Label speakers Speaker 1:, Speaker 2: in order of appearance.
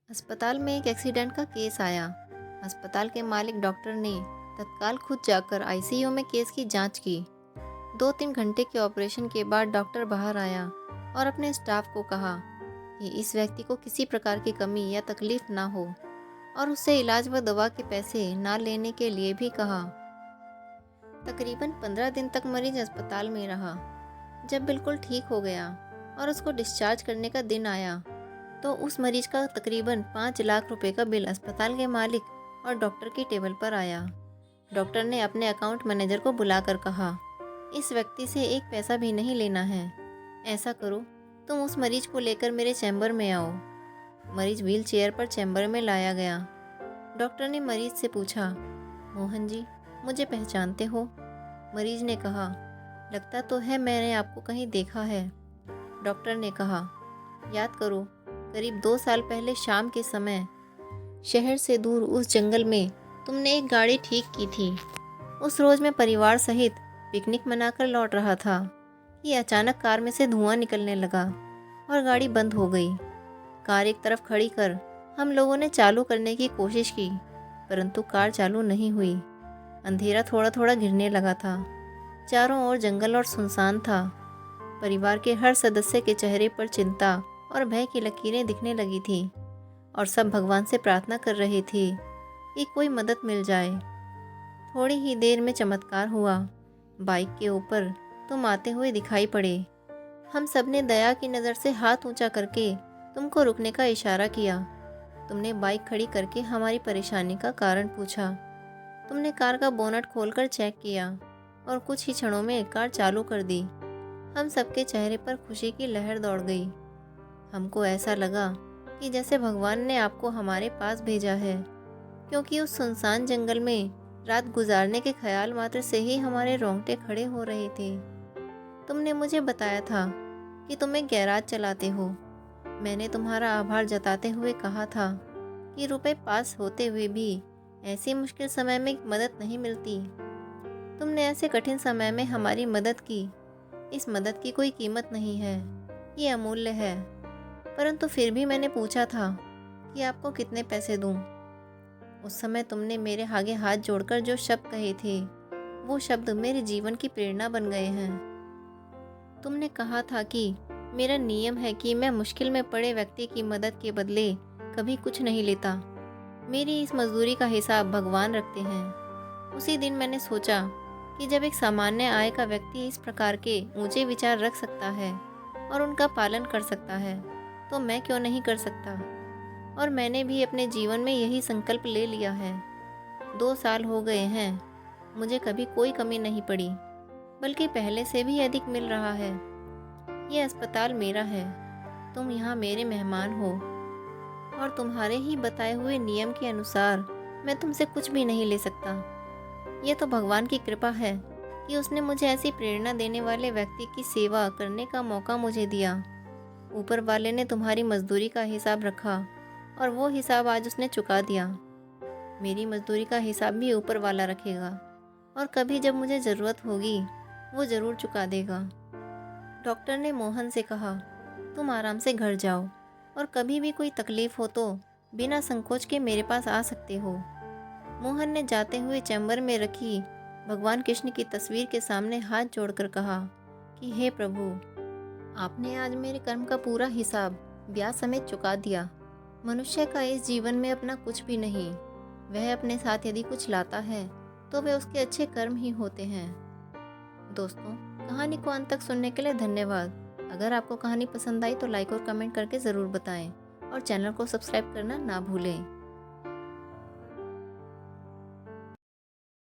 Speaker 1: अस्पताल में एक एक्सीडेंट का केस आया। अस्पताल के मालिक डॉक्टर ने तत्काल खुद जाकर आईसीयू में केस की जांच की। 2-3 घंटे के ऑपरेशन के बाद डॉक्टर बाहर आया और अपने स्टाफ को कहा कि इस व्यक्ति को किसी प्रकार की कमी या तकलीफ ना हो और उससे इलाज व दवा के पैसे ना लेने के लिए भी कहा। तकरीबन 15 दिन तक मरीज अस्पताल में रहा। जब बिल्कुल ठीक हो गया और उसको डिस्चार्ज करने का दिन आया तो उस मरीज का तकरीबन 5 लाख रुपए का बिल अस्पताल के मालिक और डॉक्टर की टेबल पर आया। डॉक्टर ने अपने अकाउंट मैनेजर को बुलाकर कहा, इस व्यक्ति से एक पैसा भी नहीं लेना है। ऐसा करो, तुम उस मरीज को लेकर मेरे चैम्बर में आओ। मरीज व्हील चेयर पर चैम्बर में लाया गया। डॉक्टर ने मरीज से पूछा, मोहन जी, मुझे पहचानते हो? मरीज ने कहा, लगता तो है मैंने आपको कहीं देखा है। डॉक्टर ने कहा, याद करो, करीब 2 साल पहले शाम के समय शहर से दूर उस जंगल में तुमने एक गाड़ी ठीक की थी। उस रोज मैं परिवार सहित पिकनिक मनाकर लौट रहा था कि अचानक कार में से धुआं निकलने लगा और गाड़ी बंद हो गई। कार एक तरफ खड़ी कर हम लोगों ने चालू करने की कोशिश की, परंतु कार चालू नहीं हुई। अंधेरा थोड़ा थोड़ा घिरने लगा था। चारों ओर जंगल और सुनसान था। परिवार के हर सदस्य के चेहरे पर चिंता और भय की लकीरें दिखने लगी थी और सब भगवान से प्रार्थना कर रहे थे कि कोई मदद मिल जाए। थोड़ी ही देर में चमत्कार हुआ। बाइक के ऊपर तुम आते हुए दिखाई पड़े। हम सब ने दया की नज़र से हाथ ऊंचा करके तुमको रुकने का इशारा किया। तुमने बाइक खड़ी करके हमारी परेशानी का कारण पूछा। तुमने कार का बोनट खोलकर चेक किया और कुछ ही क्षणों में कार चालू कर दी। हम सबके चेहरे पर खुशी की लहर दौड़ गई। हमको ऐसा लगा कि जैसे भगवान ने आपको हमारे पास भेजा है, क्योंकि उस सुनसान जंगल में रात गुजारने के ख्याल मात्र से ही हमारे रोंगटे खड़े हो रहे थे। तुमने मुझे बताया था कि तुम एक गैराज चलाते हो। मैंने तुम्हारा आभार जताते हुए कहा था कि रुपए पास होते हुए भी ऐसी मुश्किल समय में मदद नहीं मिलती। तुमने ऐसे कठिन समय में हमारी मदद की। इस मदद की कोई कीमत नहीं है, ये अमूल्य है। परंतु फिर भी मैंने पूछा था कि आपको कितने पैसे दूं। उस समय तुमने मेरे आगे हाथ जोड़कर जो शब्द कहे थे, वो शब्द मेरे जीवन की प्रेरणा बन गए हैं। तुमने कहा था कि मेरा नियम है कि मैं मुश्किल में पड़े व्यक्ति की मदद के बदले कभी कुछ नहीं लेता। मेरी इस मजदूरी का हिसाब भगवान रखते हैं। उसी दिन मैंने सोचा कि जब एक सामान्य आय का व्यक्ति इस प्रकार के ऊंचे विचार रख सकता है और उनका पालन कर सकता है, तो मैं क्यों नहीं कर सकता। और मैंने भी अपने जीवन में यही संकल्प ले लिया है। 2 साल हो गए हैं, मुझे कभी कोई कमी नहीं पड़ी, बल्कि पहले से भी अधिक मिल रहा है। ये अस्पताल मेरा है, तुम यहाँ मेरे मेहमान हो और तुम्हारे ही बताए हुए नियम के अनुसार मैं तुमसे कुछ भी नहीं ले सकता। ये तो भगवान की कृपा है कि उसने मुझे ऐसी प्रेरणा देने वाले व्यक्ति की सेवा करने का मौका मुझे दिया। ऊपर वाले ने तुम्हारी मजदूरी का हिसाब रखा और वो हिसाब आज उसने चुका दिया। मेरी मजदूरी का हिसाब भी ऊपर वाला रखेगा और कभी जब मुझे ज़रूरत होगी वो ज़रूर चुका देगा। डॉक्टर ने मोहन से कहा, तुम आराम से घर जाओ और कभी भी कोई तकलीफ हो तो बिना संकोच के मेरे पास आ सकते हो। मोहन ने जाते हुए चैम्बर में रखी भगवान कृष्ण की तस्वीर के सामने हाथ जोड़कर कहा कि हे प्रभु, आपने आज मेरे कर्म का पूरा हिसाब ब्याज समेत चुका दिया। मनुष्य का इस जीवन में अपना कुछ भी नहीं। वह अपने साथ यदि कुछ लाता है तो वे उसके अच्छे कर्म ही होते हैं। दोस्तों, कहानी को अंत तक सुनने के लिए धन्यवाद। अगर आपको कहानी पसंद आई तो लाइक और कमेंट करके ज़रूर बताएं और चैनल को सब्सक्राइब करना ना भूलें।